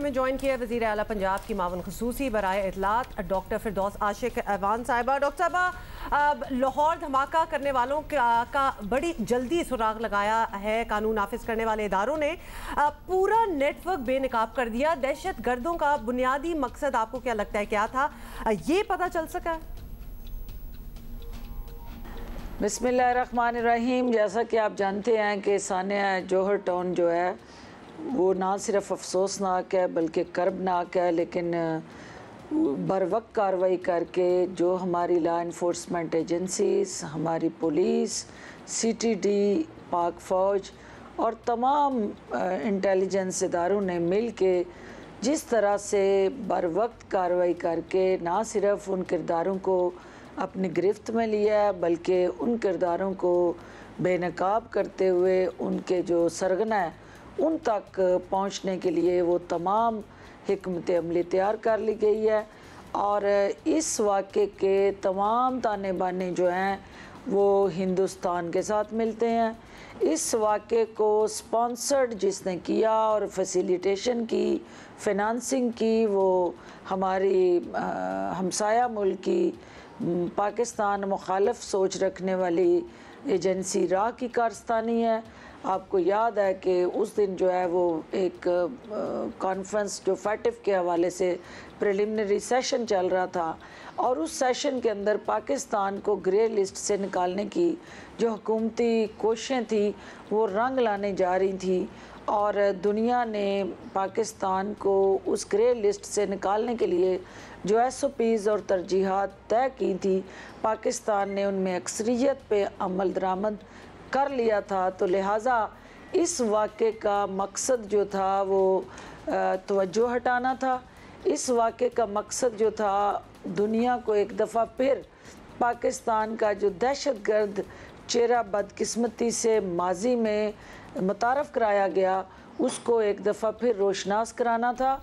में ज्वाइन किया वज़ीर आला पंजाब की मावन खसूसी बराए इतलात डॉक्टर फिरदौस आशिक ऐवान साहिबा। डॉक्टर साहिबा, लाहौर धमाका करने वालों का बड़ी जल्दी सुराग लगाया है कानून नाफिज करने वाले इदारों ने। पूरा नेटवर्क बेनकाब कर दिया। दहशत गर्दों का बुनियादी मकसद आपको क्या लगता है क्या था, ये पता चल सका? बिस्मिल्लाहिर्रहमानिर्रहीम। जैसा कि आप जानते हैं कि सानिया जौहर टाउन जो है वो ना सिर्फ अफसोसनाक है बल्कि कर्बनाक है, लेकिन बर वक्त कार्रवाई करके जो हमारी लॉ इन्फोर्समेंट एजेंसीज, हमारी पुलिस, सीटीडी, पाक फ़ौज और तमाम इंटेलिजेंस इदारों ने मिल के जिस तरह से बर वक्त कार्रवाई करके ना सिर्फ उन किरदारों को अपनी गिरफ्त में लिया है बल्कि उन किरदारों को बेनकाब करते हुए उनके जो सरगना है उन तक पहुंचने के लिए वो तमाम हिकमत अमली तैयार कर ली गई है। और इस वाक़े के तमाम ताने बाने जो हैं वो हिंदुस्तान के साथ मिलते हैं। इस वाक़े को स्पॉन्सर्ड जिसने किया और फैसिलिटेशन की, फिनांसिंग की, वो हमारी हमसाया मुल्क की पाकिस्तान मुखालिफ सोच रखने वाली एजेंसी राह की कारस्तानी है। आपको याद है कि उस दिन जो है वो एक कॉन्फ्रेंस जो फैटिफ के हवाले से प्रिलिमिनरी सेशन चल रहा था और उस सेशन के अंदर पाकिस्तान को ग्रे लिस्ट से निकालने की जो हुकूमती कोशिशें थी वो रंग लाने जा रही थी और दुनिया ने पाकिस्तान को उस ग्रे लिस्ट से निकालने के लिए जो SOPs और तरजीहात तय की थी, पाकिस्तान ने उनमें अक्सरियत पे अमल दरामद कर लिया था। तो लिहाजा इस वाक़े का मकसद जो था वो तवज्जो हटाना था। इस वाक़े का मकसद जो था दुनिया को एक दफ़ा फिर पाकिस्तान का जो दहशतगर्द चेहरा बदकिस्मती से माजी में मुतारफ़ कराया गया उसको एक दफ़ा फिर रोशनास कराना था।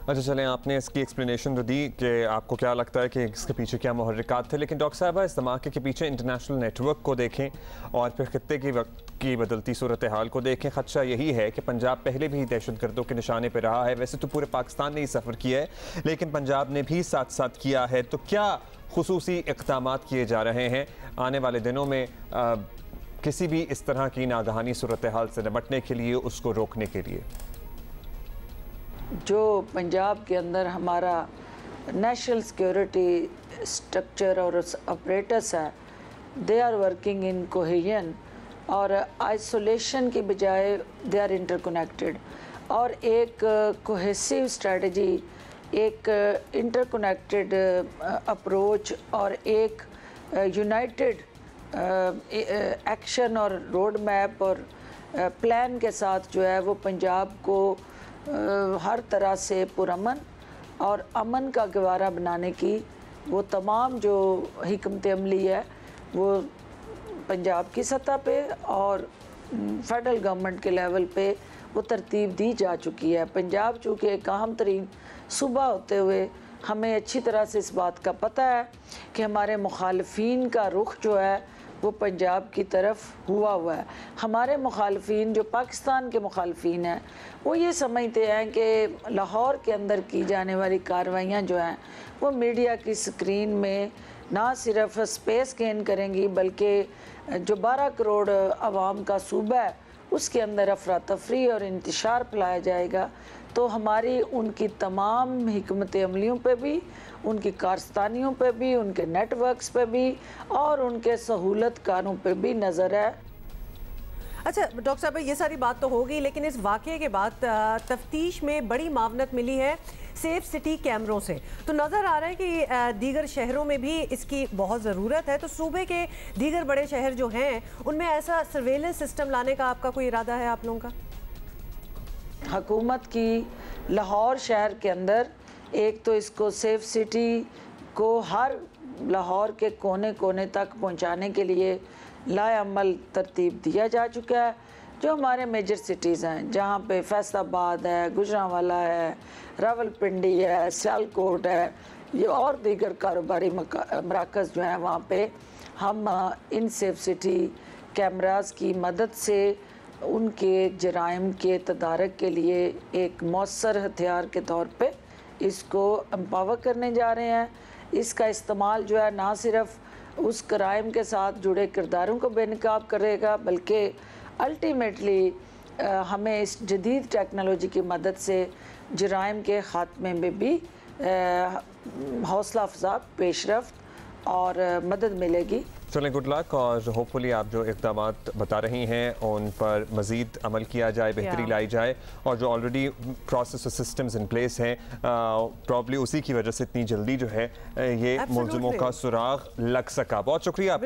अच्छा चलें, आपने इसकी एक्सप्लेनेशन तो दी कि आपको क्या लगता है कि इसके पीछे क्या मुहर्रिकात थे, लेकिन डॉक्टर साहबा इस धमाके के पीछे इंटरनेशनल नेटवर्क को देखें और फिर खत्ते की वक्त की बदलती सूरत हाल को देखें। ख़दशा यही है कि पंजाब पहले भी दहशत गर्दों के निशाने पर रहा है। वैसे तो पूरे पाकिस्तान ने ही सफ़र किया है लेकिन पंजाब ने भी साथ साथ किया है। तो क्या खुसूसी इक़दामात किए जा रहे हैं आने वाले दिनों में किसी भी इस तरह की नागहानी सूरत हाल से निपटने के लिए, उसको रोकने के लिए? जो पंजाब के अंदर हमारा नेशनल सिक्योरिटी स्ट्रक्चर और ऑपरेटर्स है, they are working in cohesion और आइसोलेशन की बजाय दे आर इंटरकनेक्टेड और एक कोहेसिव स्ट्रेटजी, एक इंटरकनेक्टेड अप्रोच और एक यूनाइटेड एक्शन और रोड मैप और प्लान के साथ जो है वो पंजाब को हर तरह से पुरअमन और अमन का गवारा बनाने की वो तमाम जो हिकमत अमली है वो पंजाब की सतह पे और फेडरल गवर्नमेंट के लेवल पे वो तरतीब दी जा चुकी है। पंजाब चूँकि एक अहम तरीन सूबा होते हुए हमें अच्छी तरह से इस बात का पता है कि हमारे मुखालफीन का रुख जो है वो पंजाब की तरफ हुआ है। हमारे मुखालफीन जो पाकिस्तान के मुखालफीन हैं वो ये समझते हैं कि लाहौर के अंदर की जाने वाली कार्रवाइयाँ जो हैं वो मीडिया की स्क्रीन में ना सिर्फ स्पेस गेन करेंगी बल्कि जो 12 करोड़ आवाम का सूबा है उसके अंदर अफरा तफरी और इंतशार फैलाया जाएगा। तो हमारी उनकी तमाम हिकमत अमलियों पे भी, उनकी कारस्तानियों पे भी, उनके नेटवर्क्स पे भी और उनके सहूलतकारों पे भी नज़र है। अच्छा डॉक्टर साहब, ये सारी बात तो होगी लेकिन इस वाक़े के बाद तफ्तीश में बड़ी मावनत मिली है सेफ सिटी कैमरों से, तो नज़र आ रहा है कि दीगर शहरों में भी इसकी बहुत ज़रूरत है। तो सूबे के दीगर बड़े शहर जो हैं उनमें ऐसा सर्वेलेंस सिस्टम लाने का आपका कोई इरादा है आप लोगों का? हुकूमत की लाहौर शहर के अंदर एक तो इसको सेफ सिटी को हर लाहौर के कोने कोने तक पहुंचाने के लिए लाअमल तरतीब दिया जा चुका है। जो हमारे मेजर सिटीज़ हैं जहाँ पे फैसलाबाद है, गुजरांवाला है, रावलपिंडी है, सियालकोट है, ये और दीगर कारोबारी मराकज़ जो हैं वहाँ पे हम इन सेफ सिटी कैमरास की मदद से उनके जराइम के तदारक के लिए एक मौसर हथियार के तौर पे इसको एम्पावर करने जा रहे हैं। इसका इस्तेमाल जो है ना सिर्फ उस क्राइम के साथ जुड़े किरदारों को बेनकाब करेगा, बल्कि अल्टीमेटली हमें इस जदीद टेक्नोलॉजी की मदद से जराइम के ख़ात्मे में भी हौसला अफजा पेशरफ्त और मदद मिलेगी। चलें, गुड लक, और होपफुली आप जो इक़दाम बता रही हैं उन पर मज़ीद अमल किया जाए, बेहतरी लाई जाए, और जो ऑलरेडी प्रोसेस और सिस्टम्स इन प्लेस हैं प्रॉब्ली उसी की वजह से इतनी जल्दी जो है ये मुलज़िमों का सुराग लग सका। बहुत शुक्रिया।